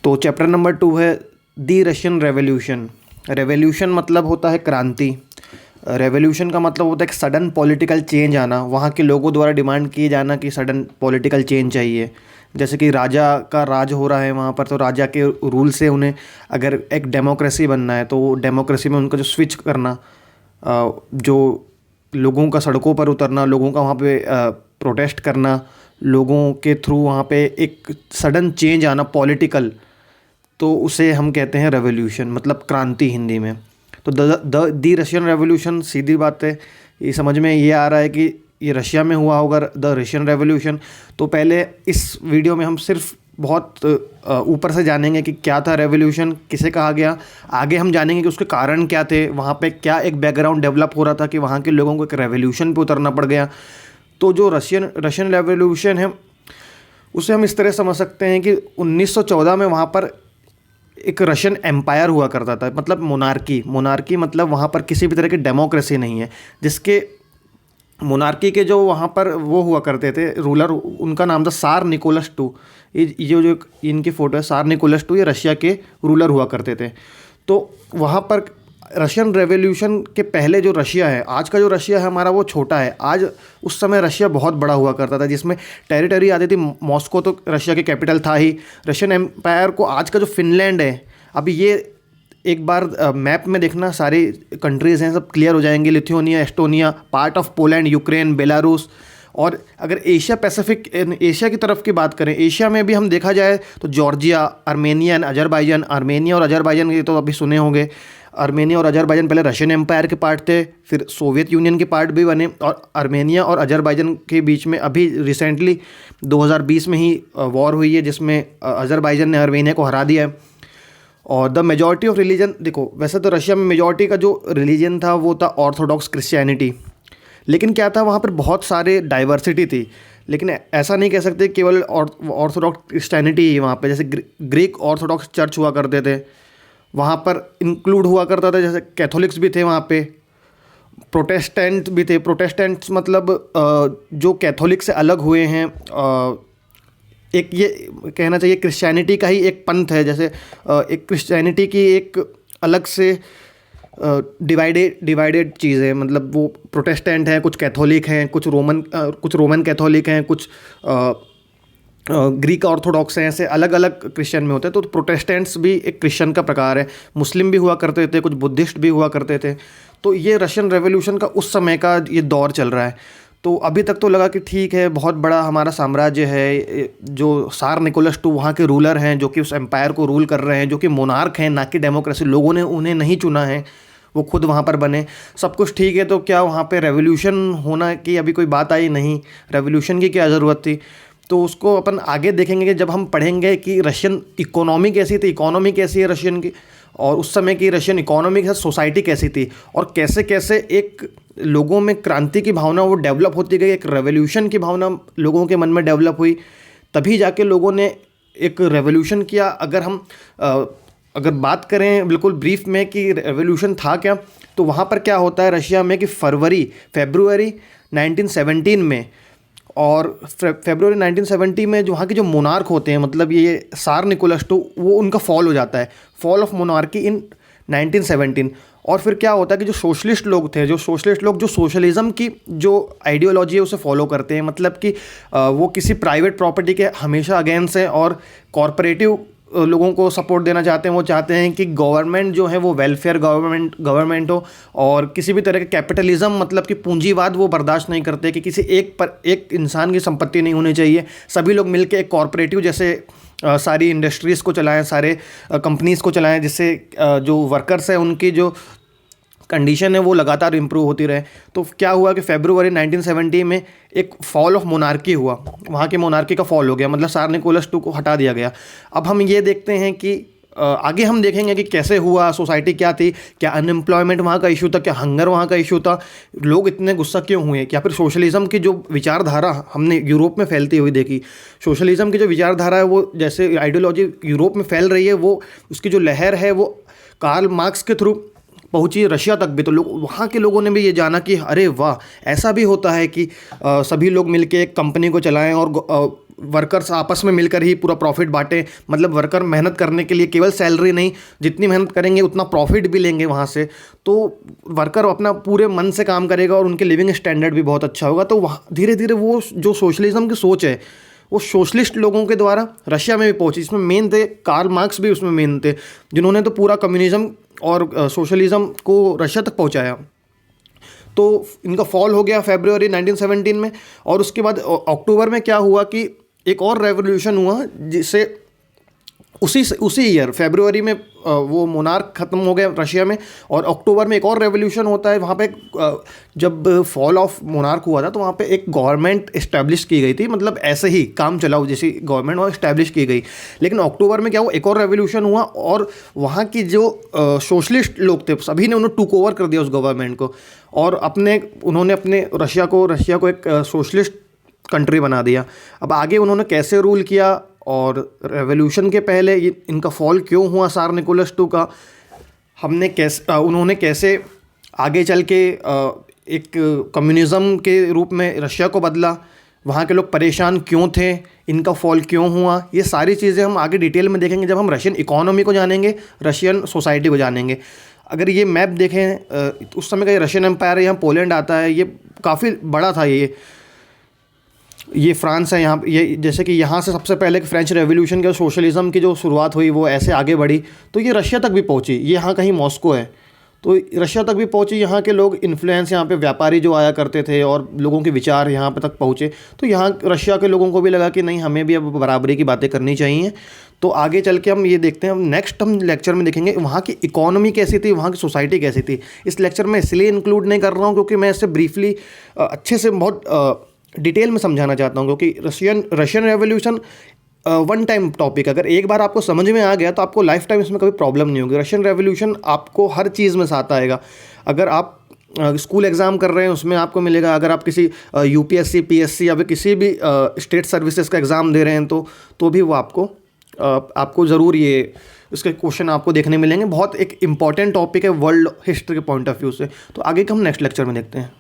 तो chapter number 2 है दी Russian revolution. Revolution मतलब होता है क्रांति। रेवोल्यूशन का मतलब होता है कि सडन पॉलिटिकल चेंज आना, वहाँ के लोगों द्वारा डिमांड किए जाना कि सडन पॉलिटिकल चेंज चाहिए। जैसे कि राजा का राज हो रहा है वहाँ पर, तो राजा के रूल से उन्हें अगर एक डेमोक्रेसी बनना है तो डेमोक्रेसी में उनका जो स्विच करना, जो लोगों का सड़कों पर उतरना, लोगों का वहाँ पे प्रोटेस्ट करना, लोगों के थ्रू वहाँ पे एक सडन चेंज आना पॉलिटिकल, तो उसे हम कहते हैं रेवोल्यूशन, मतलब क्रांति हिंदी में। तो दी रशियन रेवोल्यूशन, सीधी बात है, ये समझ में ये आ रहा है कि ये रशिया में हुआ होगा द रशियन रेवोल्यूशन। तो पहले इस वीडियो में हम सिर्फ बहुत ऊपर से जानेंगे कि क्या था रेवोल्यूशन, किसे कहा गया। आगे हम जानेंगे कि उसके कारण क्या थे, वहाँ पे क्या एक बैकग्राउंड डेवलप हो रहा था कि वहाँ के लोगों को एक रेवोल्यूशन पे उतरना पड़ गया। तो जो रशियन रेवोल्यूशन है उसे हम इस तरह समझ सकते हैं कि 1914 में वहाँ पर एक रशियन एम्पायर हुआ करता था, मतलब मोनार्की मतलब वहाँ पर किसी भी तरह की डेमोक्रेसी नहीं है। जिसके मोनार्की के जो वहाँ पर वो हुआ करते थे रूलर, उनका नाम था सार निकोलस टू। ये जो इनकी फ़ोटो है, सार निकोलस टू, ये रशिया के रूलर हुआ करते थे। तो वहाँ पर रशियन रेवोल्यूशन के पहले जो रशिया है, आज का जो रशिया है हमारा, वो छोटा है। आज उस समय रशिया बहुत बड़ा हुआ करता था, जिसमें टेरिटरी आती थी। मॉस्को तो रशिया की कैपिटल था ही। रशियन एम्पायर को आज का जो फिनलैंड है, अभी ये एक बार मैप में देखना, सारी कंट्रीज़ हैं, सब क्लियर हो जाएंगे। Lithuania, Estonia, part of Poland, Ukraine, Belarus. और अगर एशिया पैसिफिक, एशिया की तरफ की बात करें, एशिया में भी हम देखा जाए तो Georgia, Armenia and Azerbaijan. Armenia और अजरबैजान ये तो अभी सुने होंगे। आर्मेनिया और अजरबैजान पहले रशियन एम्पायर के पार्ट थे, फिर सोवियत यूनियन के पार्ट भी बने। और आर्मेनिया और अजरबैजान के बीच में अभी रिसेंटली 2020 में ही वॉर हुई है, जिसमें अजरबैजान ने आर्मेनिया को हरा दिया है। और द मेजॉरिटी ऑफ रिलीजन, देखो वैसे तो रशिया में मेजॉरिटी का जो रिलीजन था वो था ऑर्थोडॉक्स क्रिश्चियनिटी। लेकिन क्या था, वहाँ पर बहुत सारे डाइवर्सिटी थी। लेकिन ऐसा नहीं कह सकते केवल ऑर्थोडॉक्स क्रिश्चियनिटी ही वहाँ पे, जैसे ग्रीक ऑर्थोडॉक्स चर्च हुआ करते थे, वहाँ पर इंक्लूड हुआ करता था। जैसे कैथोलिक्स भी थे वहाँ पे, प्रोटेस्टेंट भी थे। प्रोटेस्टेंट्स मतलब जो कैथोलिक से अलग हुए हैं, एक ये कहना चाहिए क्रिश्चियनिटी का ही एक पंथ है। जैसे एक क्रिश्चियनिटी की एक अलग से डिवाइडेड चीज़ है, मतलब वो प्रोटेस्टेंट हैं, कुछ कैथोलिक हैं, कुछ रोमन कैथोलिक हैं, कुछ ग्रीक ऑर्थोडॉक्स हैं। ऐसे अलग अलग क्रिश्चियन में होते हैं। तो प्रोटेस्टेंट्स भी एक क्रिश्चियन का प्रकार है। मुस्लिम भी हुआ करते थे, कुछ बुद्धिस्ट भी हुआ करते थे। तो ये रशियन रेवोल्यूशन का उस समय का ये दौर चल रहा है। तो अभी तक तो लगा कि ठीक है, बहुत बड़ा हमारा साम्राज्य है। जो सार निकोलस टू वहाँ के रूलर हैं, जो कि उस एम्पायर को रूल कर रहे हैं, जो कि मोनार्क हैं, ना कि डेमोक्रेसी। लोगों ने उन्हें नहीं चुना है, वो खुद वहाँ पर बने। सब कुछ ठीक है, तो क्या वहाँ पे रेवोल्यूशन होना की अभी कोई बात आई? नहीं, रेवोल्यूशन की क्या ज़रूरत थी? तो उसको अपन आगे देखेंगे कि जब हम पढ़ेंगे कि रशियन इकोनॉमी कैसी थी, इकोनॉमी कैसी है रशियन की, और उस समय की रशियन इकोनॉमी के साथ सोसाइटी कैसी थी, और कैसे कैसे एक लोगों में क्रांति की भावना वो डेवलप होती गई, एक रेवोल्यूशन की भावना लोगों के मन में डेवलप हुई। तभी जाके लोगों ने एक रेवोल्यूशन किया। अगर बात करें बिल्कुल ब्रीफ में कि रेवोल्यूशन था क्या, तो वहाँ पर क्या होता है रशिया में कि फरवरी 1917 में, और फरवरी 1970 में जो वहाँ के जो मोनार्क होते हैं, मतलब ये सार निकोलस टू, वो उनका फॉल हो जाता है, फॉल ऑफ मोनार्की इन 1917। और फिर क्या होता है कि जो सोशलिस्ट लोग जो सोशलिज्म की जो आइडियोलॉजी है उसे फॉलो करते हैं, मतलब कि वो किसी प्राइवेट प्रॉपर्टी के हमेशा अगेंस्ट हैं और कॉरपोरेटिव लोगों को सपोर्ट देना चाहते हैं। वो चाहते हैं कि गवर्नमेंट जो है वो वेलफेयर गवर्नमेंट हो, और किसी भी तरह के कैपिटलिज्म, मतलब कि पूंजीवाद, वो बर्दाश्त नहीं करते कि किसी एक इंसान की संपत्ति नहीं होनी चाहिए। सभी लोग मिलकर एक कॉरपोरेटिव जैसे सारी इंडस्ट्रीज़ को चलाएं, सारे कंपनीज़ को चलाएं, जिससे जो वर्कर्स हैं उनकी जो कंडीशन है वो लगातार इम्प्रूव होती रहे। तो क्या हुआ कि फरवरी 1970 में एक फॉल ऑफ मोनार्की हुआ, वहाँ की मोनार्की का फॉल हो गया, मतलब सार निकोलस टू को हटा दिया गया। अब हम ये देखते हैं कि आगे हम देखेंगे कि कैसे हुआ, सोसाइटी क्या थी, क्या अनएम्प्लॉयमेंट वहाँ का इशू था, क्या हंगर वहाँ का इशू था, लोग इतने गुस्सा क्यों हुए, क्या फिर सोशलिज्म की जो विचारधारा हमने यूरोप में फैलती हुई देखी, सोशलिज्म की जो विचारधारा है वो जैसे आइडियोलॉजी यूरोप में फैल रही है, वो उसकी जो लहर है वो कार्ल मार्क्स के थ्रू पहुंची रशिया तक भी। तो लोग, वहाँ के लोगों ने भी ये जाना कि अरे वाह, ऐसा भी होता है कि सभी लोग मिलके एक कंपनी को चलाएं और वर्कर्स आपस में मिलकर ही पूरा प्रॉफिट बांटे, मतलब वर्कर मेहनत करने के लिए केवल सैलरी नहीं, जितनी मेहनत करेंगे उतना प्रॉफिट भी लेंगे वहाँ से, तो वर्कर अपना पूरे मन से काम करेगा और उनके लिविंग स्टैंडर्ड भी बहुत अच्छा होगा। तो वहाँ धीरे धीरे वो जो सोशलिज्म की सोच है वो सोशलिस्ट लोगों के द्वारा रशिया में भी पहुंची। इसमें मेन थे कार्ल मार्क्स भी उसमें मेन थे, जिन्होंने तो पूरा कम्युनिज्म और सोशलिज्म को रशिया तक पहुंचाया। तो इनका फॉल हो गया फरवरी 1917 में, और उसके बाद अक्टूबर में क्या हुआ कि एक और रेवोल्यूशन हुआ, जिससे उसी ईयर फरवरी में वो मोनार्क ख़त्म हो गया रशिया में, और अक्टूबर में एक और रेवोल्यूशन होता है। वहाँ पे जब फॉल ऑफ मोनार्क हुआ था तो वहाँ पे एक गवर्नमेंट इस्टेब्लिश की गई थी, मतलब ऐसे ही काम चलाओ जैसी गवर्नमेंट वहाँ इस्टेब्लिश की गई। लेकिन अक्टूबर में क्या हुआ, एक और रेवोल्यूशन हुआ, और वहाँ की जो सोशलिस्ट लोग थे सभी ने उन्होंने टूक ओवर कर दिया उस गवर्नमेंट को, और उन्होंने अपने रशिया को एक सोशलिस्ट कंट्री बना दिया। अब आगे उन्होंने कैसे रूल किया और रेवोल्यूशन के पहले इनका फॉल क्यों हुआ सार निकोलस II का, उन्होंने कैसे आगे चल के एक कम्युनिज़्म के रूप में रशिया को बदला, वहाँ के लोग परेशान क्यों थे, इनका फॉल क्यों हुआ, ये सारी चीज़ें हम आगे डिटेल में देखेंगे जब हम रशियन इकोनॉमी को जानेंगे, रशियन सोसाइटी को जानेंगे। अगर ये मैप देखें उस समय का ये रशियन एम्पायर है, यहाँ पोलैंड आता है, ये काफ़ी बड़ा था। ये फ्रांस है, यहाँ ये जैसे कि यहाँ से सबसे पहले फ्रेंच रेवोल्यूशन के सोशलिज्म की जो शुरुआत हुई वो ऐसे आगे बढ़ी, तो ये रशिया तक भी पहुँची। ये यहाँ कहीं मॉस्को है, तो रशिया तक भी पहुँची। यहाँ के लोग इन्फ्लुएंस, यहाँ पे व्यापारी जो आया करते थे और लोगों के विचार यहाँ पे तक पहुँचे, तो यहाँ रशिया के लोगों को भी लगा कि नहीं, हमें भी अब बराबरी की बातें करनी चाहिए। तो आगे चल के हम ये देखते हैं, हम लेक्चर में देखेंगे वहाँ की इकोनॉमी कैसी थी, वहाँ की सोसाइटी कैसी थी। इस लेक्चर में इसलिए इंक्लूड नहीं कर रहा हूँ क्योंकि मैं इससे ब्रीफली अच्छे से बहुत डिटेल में समझाना चाहता हूँ, क्योंकि Russian revolution one time topic, अगर एक बार आपको समझ में आ गया तो आपको लाइफ टाइम इसमें कभी प्रॉब्लम नहीं होगी। रशियन रेवोल्यूशन आपको हर चीज़ में साथ आएगा। अगर आप स्कूल एग्ज़ाम कर रहे हैं उसमें आपको मिलेगा, अगर आप किसी UPSC PSC या फिर किसी भी स्टेट सर्विसेज का एग्ज़ाम दे रहे हैं तो भी वो आपको ज़रूर ये इसके क्वेश्चन आपको देखने मिलेंगे। बहुत एक इंपॉर्टेंट टॉपिक है वर्ल्ड हिस्ट्री के पॉइंट ऑफ व्यू से। तो आगे का हम नेक्स्ट लेक्चर में देखते हैं।